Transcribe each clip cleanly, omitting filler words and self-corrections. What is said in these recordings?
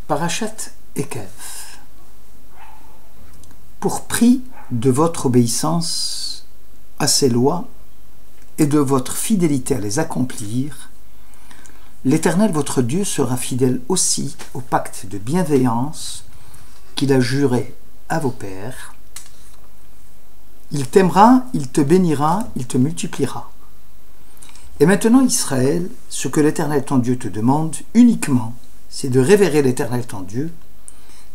Parashat Ekev. Pour prix de votre obéissance à ces lois et de votre fidélité à les accomplir, l'Éternel votre Dieu sera fidèle aussi au pacte de bienveillance qu'il a juré à vos pères. Il t'aimera, il te bénira, il te multipliera. Et maintenant, Israël, ce que l'Éternel ton Dieu te demande uniquement, c'est de révérer l'Éternel ton Dieu,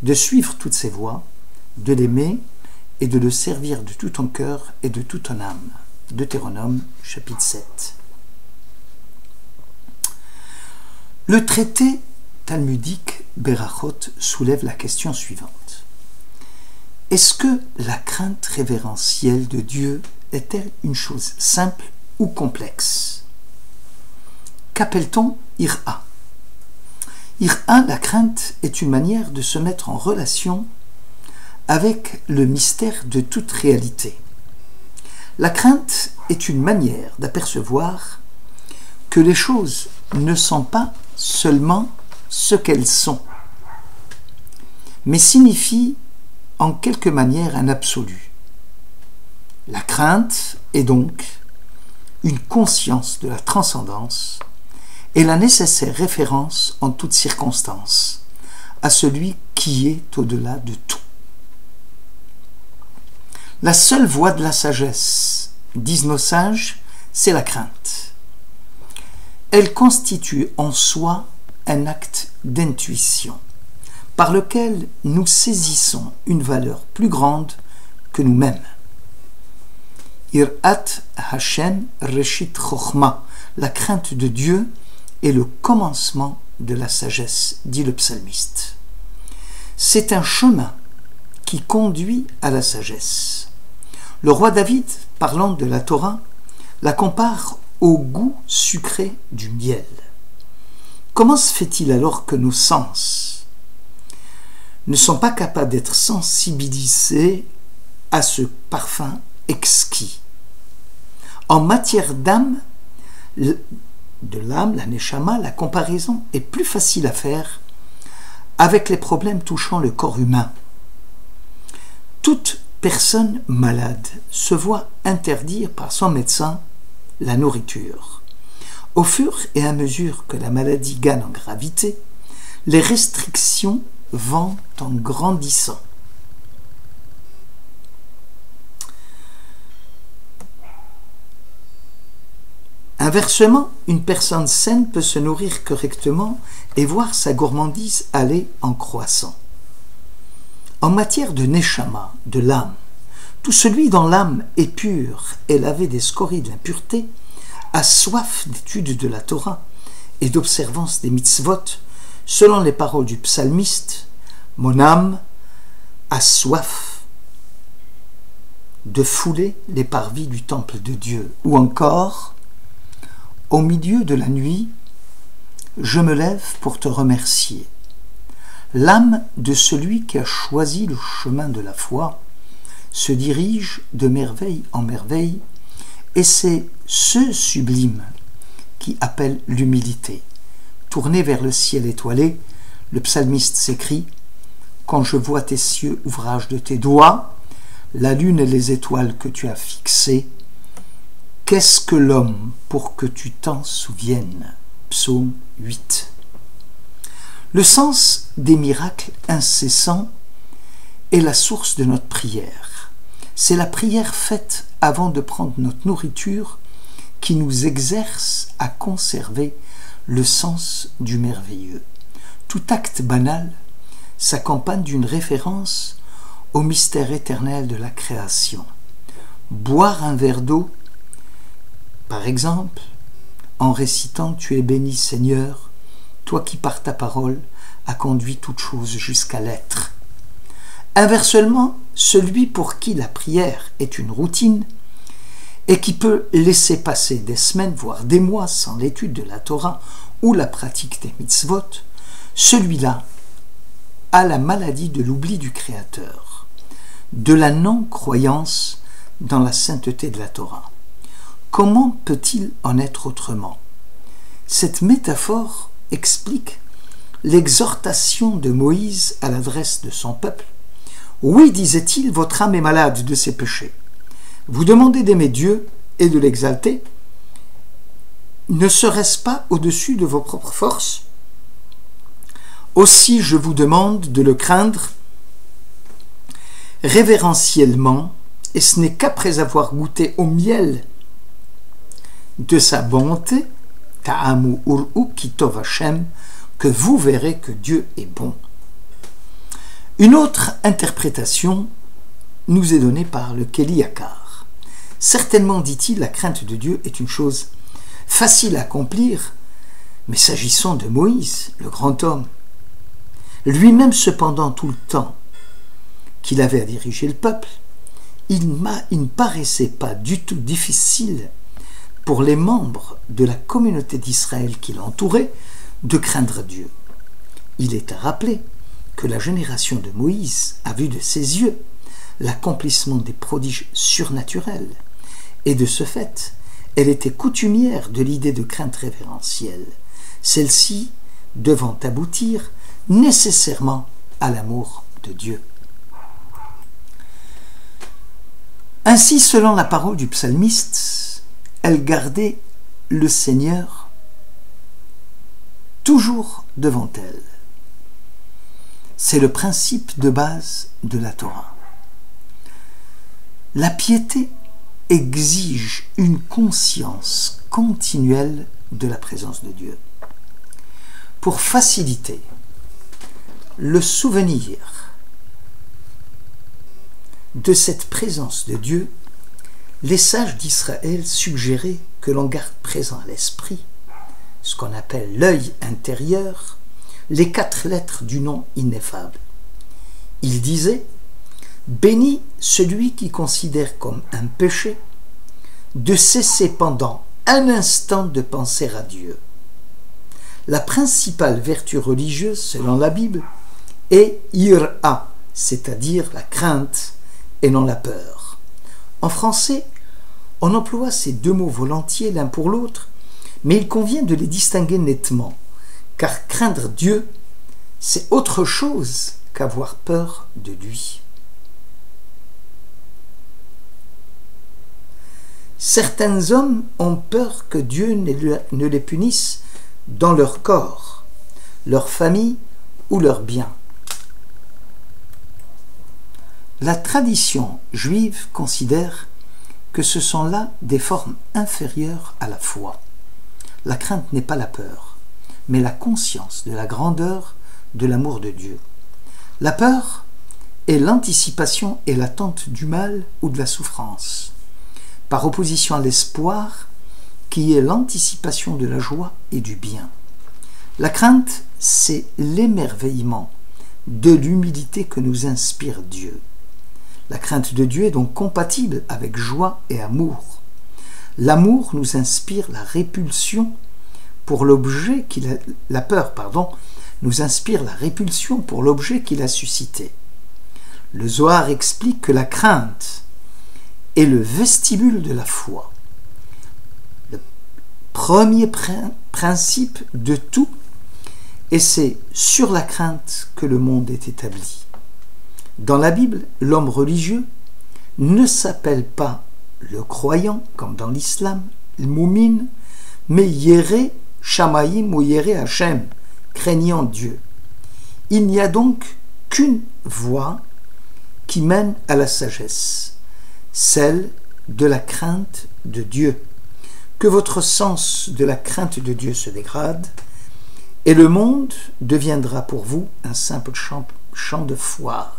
de suivre toutes ses voies, de l'aimer et de le servir de tout ton cœur et de toute ton âme. Deutéronome, chapitre 7. Le traité talmudique Berachot soulève la question suivante. Est-ce que la crainte révérentielle de Dieu est-elle une chose simple ou complexe? Qu'appelle-t-on ira? Ira, la crainte, est une manière de se mettre en relation avec le mystère de toute réalité. La crainte est une manière d'apercevoir que les choses ne sont pas seulement ce qu'elles sont, mais signifient en quelque manière un absolu. La crainte est donc une conscience de la transcendance et la nécessaire référence en toutes circonstances à celui qui est au-delà de tout. La seule voie de la sagesse, disent nos sages, c'est la crainte. Elle constitue en soi un acte d'intuition, par lequel nous saisissons une valeur plus grande que nous-mêmes. Irat Hashem Reshit Chochma, la crainte de Dieu est le commencement de la sagesse, dit le psalmiste. C'est un chemin qui conduit à la sagesse. Le roi David, parlant de la Torah, la compare au goût sucré du miel. Comment se fait-il alors que nos sens ne sont pas capables d'être sensibilisés à ce parfum exquis? En matière d'âme, de l'âme, la neshama, la comparaison est plus facile à faire avec les problèmes touchant le corps humain. Toute personne malade se voit interdire par son médecin la nourriture. Au fur et à mesure que la maladie gagne en gravité, les restrictions vont en grandissant. Inversement, une personne saine peut se nourrir correctement et voir sa gourmandise aller en croissant. En matière de neshama, de l'âme, tout celui dont l'âme est pure et lavée des scories de l'impureté a soif d'étude de la Torah et d'observance des mitzvot, selon les paroles du psalmiste, « Mon âme a soif de fouler les parvis du temple de Dieu » ou encore « Au milieu de la nuit, je me lève pour te remercier. » L'âme de celui qui a choisi le chemin de la foi se dirige de merveille en merveille, et c'est ce sublime qui appelle l'humilité. Tourné vers le ciel étoilé, le psalmiste s'écrie « Quand je vois tes cieux, ouvrage de tes doigts, la lune et les étoiles que tu as fixées, qu'est-ce que l'homme pour que tu t'en souviennes » Psaume 8. Le sens des miracles incessants est la source de notre prière. C'est la prière faite avant de prendre notre nourriture qui nous exerce à conserver le sens du merveilleux. Tout acte banal s'accompagne d'une référence au mystère éternel de la création. Boire un verre d'eau, par exemple, en récitant « Tu es béni Seigneur », toi qui par ta parole as conduit toute chose jusqu'à l'être. Inversement, celui pour qui la prière est une routine et qui peut laisser passer des semaines, voire des mois sans l'étude de la Torah ou la pratique des mitzvot, celui-là a la maladie de l'oubli du Créateur, de la non-croyance dans la sainteté de la Torah. Comment peut-il en être autrement? Cette métaphore explique l'exhortation de Moïse à l'adresse de son peuple. Oui, disait-il, votre âme est malade de ses péchés. Vous demandez d'aimer Dieu et de l'exalter. Ne serait-ce pas au-dessus de vos propres forces? Aussi je vous demande de le craindre révérentiellement, et ce n'est qu'après avoir goûté au miel de sa bonté, Ta'amu ur'u ki tov Hashem, que vous verrez que Dieu est bon. Une autre interprétation nous est donnée par le Keli Yakar. Certainement, dit-il, la crainte de Dieu est une chose facile à accomplir, mais s'agissant de Moïse, le grand homme, lui-même cependant tout le temps qu'il avait à diriger le peuple, il ne paraissait pas du tout difficile pour les membres de la communauté d'Israël qui l'entourait de craindre Dieu. Il est à rappeler que la génération de Moïse a vu de ses yeux l'accomplissement des prodiges surnaturels, et de ce fait, elle était coutumière de l'idée de crainte révérentielle, celle-ci devant aboutir nécessairement à l'amour de Dieu. Ainsi, selon la parole du psalmiste, elle gardait le Seigneur toujours devant elle. C'est le principe de base de la Torah. La piété exige une conscience continuelle de la présence de Dieu. Pour faciliter le souvenir de cette présence de Dieu, les sages d'Israël suggéraient que l'on garde présent à l'esprit, ce qu'on appelle l'œil intérieur, les 4 lettres du nom ineffable. Ils disaient « Béni celui qui considère comme un péché de cesser pendant un instant de penser à Dieu. » La principale vertu religieuse, selon la Bible, est « ira », c'est-à-dire la crainte et non la peur. En français, on emploie ces 2 mots volontiers l'un pour l'autre, mais il convient de les distinguer nettement, car craindre Dieu, c'est autre chose qu'avoir peur de lui. Certains hommes ont peur que Dieu ne les punisse dans leur corps, leur famille ou leurs biens. La tradition juive considère que ce sont là des formes inférieures à la foi. La crainte n'est pas la peur, mais la conscience de la grandeur de l'amour de Dieu. La peur est l'anticipation et l'attente du mal ou de la souffrance, par opposition à l'espoir qui est l'anticipation de la joie et du bien. La crainte, c'est l'émerveillement de l'humilité que nous inspire Dieu. La crainte de Dieu est donc compatible avec joie et amour. L'amour nous inspire la répulsion pour l'objet la peur, nous inspire la répulsion pour l'objet qu'il a suscité. Le Zohar explique que la crainte est le vestibule de la foi. Le premier principe de tout, et c'est sur la crainte que le monde est établi. Dans la Bible, l'homme religieux ne s'appelle pas le croyant, comme dans l'islam, le moumin, mais Yéré Shamayim ou Yéré Hachem, craignant Dieu. Il n'y a donc qu'une voie qui mène à la sagesse, celle de la crainte de Dieu. Que votre sens de la crainte de Dieu se dégrade, et le monde deviendra pour vous un simple champ de foire.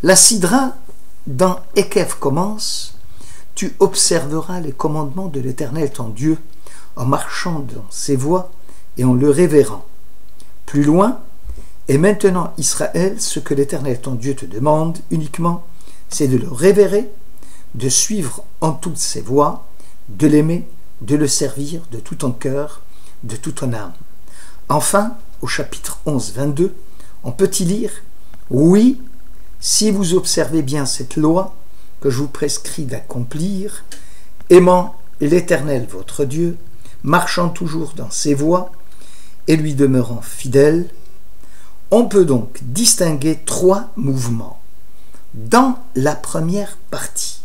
La Sidra, dans Ekev commence, tu observeras les commandements de l'Éternel ton Dieu en marchant dans ses voies et en le révérant. Plus loin, et maintenant Israël, ce que l'Éternel ton Dieu te demande uniquement, c'est de le révérer, de suivre en toutes ses voies, de l'aimer, de le servir de tout ton cœur, de toute ton âme. Enfin, au chapitre 11, 22, on peut y lire « Oui, si vous observez bien cette loi que je vous prescris d'accomplir, aimant l'Éternel votre Dieu, marchant toujours dans ses voies, et lui demeurant fidèle, on peut donc distinguer 3 mouvements. Dans la première partie,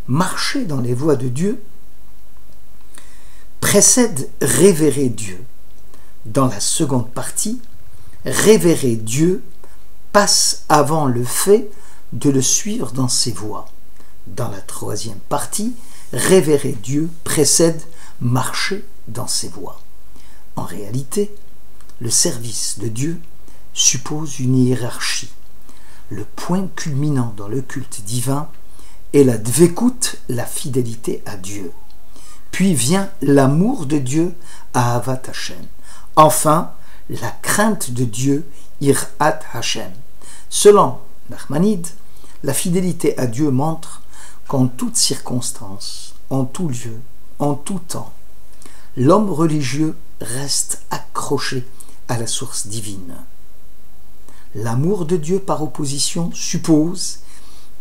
marcher dans les voies de Dieu précède révérer Dieu. Dans la seconde partie, révérer Dieu passe avant le fait de le suivre dans ses voies. Dans la troisième partie, révérer Dieu précède marcher dans ses voies. En réalité, le service de Dieu suppose une hiérarchie. Le point culminant dans le culte divin est la dvekut, la fidélité à Dieu. Puis vient l'amour de Dieu, ahavat Hashem. Enfin, la crainte de Dieu, irat Hashem. Selon Nachmanide, la fidélité à Dieu montre qu'en toutes circonstances, en tout lieu, en tout temps, l'homme religieux reste accroché à la source divine. L'amour de Dieu, par opposition, suppose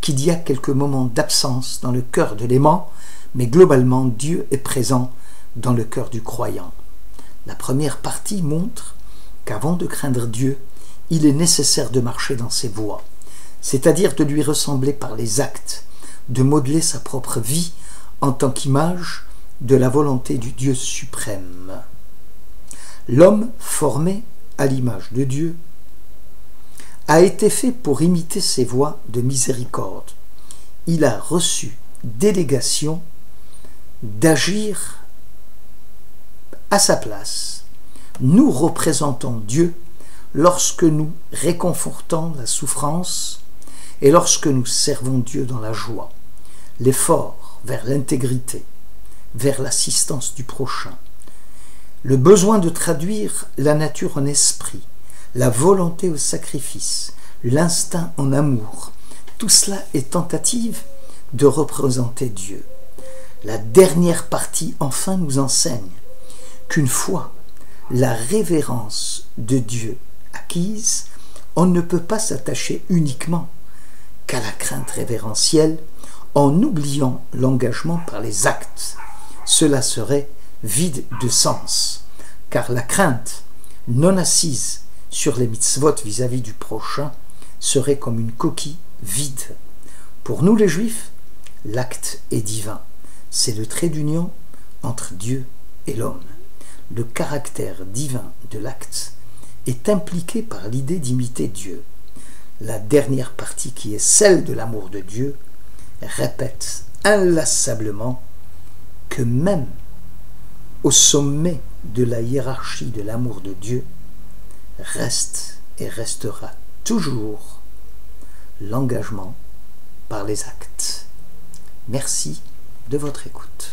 qu'il y a quelques moments d'absence dans le cœur de l'aimant, mais globalement, Dieu est présent dans le cœur du croyant. La première partie montre qu'avant de craindre Dieu, il est nécessaire de marcher dans ses voies, c'est-à-dire de lui ressembler par les actes, de modeler sa propre vie en tant qu'image de la volonté du Dieu suprême. L'homme formé à l'image de Dieu a été fait pour imiter ses voies de miséricorde. Il a reçu délégation d'agir à sa place. Nous représentons Dieu lorsque nous réconfortons la souffrance et lorsque nous servons Dieu dans la joie, l'effort vers l'intégrité, vers l'assistance du prochain, le besoin de traduire la nature en esprit, la volonté au sacrifice, l'instinct en amour. Tout cela est tentative de représenter Dieu. La dernière partie, enfin, nous enseigne qu'une fois la révérence de Dieu acquise, on ne peut pas s'attacher uniquement qu'à la crainte révérentielle en oubliant l'engagement par les actes. Cela serait vide de sens, car la crainte non assise sur les mitzvot vis-à-vis du prochain serait comme une coquille vide. Pour nous les Juifs, l'acte est divin. C'est le trait d'union entre Dieu et l'homme. Le caractère divin de l'acte est impliqué par l'idée d'imiter Dieu. La dernière partie, qui est celle de l'amour de Dieu, répète inlassablement que même au sommet de la hiérarchie de l'amour de Dieu reste et restera toujours l'engagement par les actes. Merci de votre écoute.